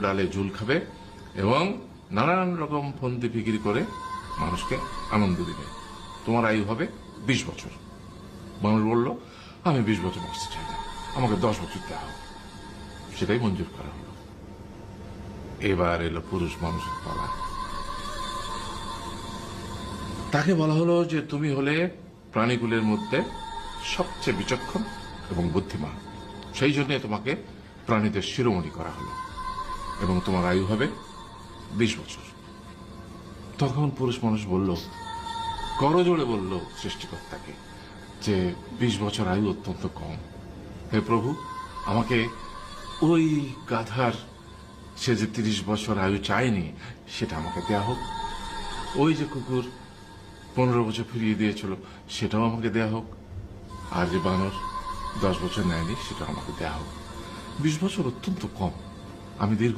ডালে ঝুল খাবে এবং নানান রকম ফন্দি ফিকির করে মানুষকে আনন্দ দিবে। তোমার আয়ু হবে 20 বছর। মানুষ বলল, আমি 20 বছর বাঁচতে চাই না, আমাকে 10 বছর দেওয়া হোক। সেটাই মঞ্জুর করা হলো। এবার এলো পুরুষ মানুষের পালা। তাকে বলা হলো যে তুমি হলে প্রাণীগুলোর মধ্যে সবচেয়ে বিচক্ষণ এবং বুদ্ধিমান, সেই জন্য তোমাকে প্রাণীদের শিরোমণি করা হলো এবং তোমার আয়ু হবে 20 বছর। তখন পুরুষ মানুষ বলল, করজোড়ে বলল সৃষ্টিকর্তাকে যে 20 বছর আয়ু অত্যন্ত কম। হে প্রভু, আমাকে ওই গাধার, সে যে 30 বছর আয়ু চায়নি, সেটা আমাকে দেয়া হোক। ওই যে কুকুর 15 বছর ফিরিয়ে দিয়েছিল, সেটাও আমাকে দেয়া হোক। আর যে বানর 10 বছর নেয়নি, সেটা আমাকে দেয়া হোক। 20 বছর অত্যন্ত কম। আমি দীর্ঘ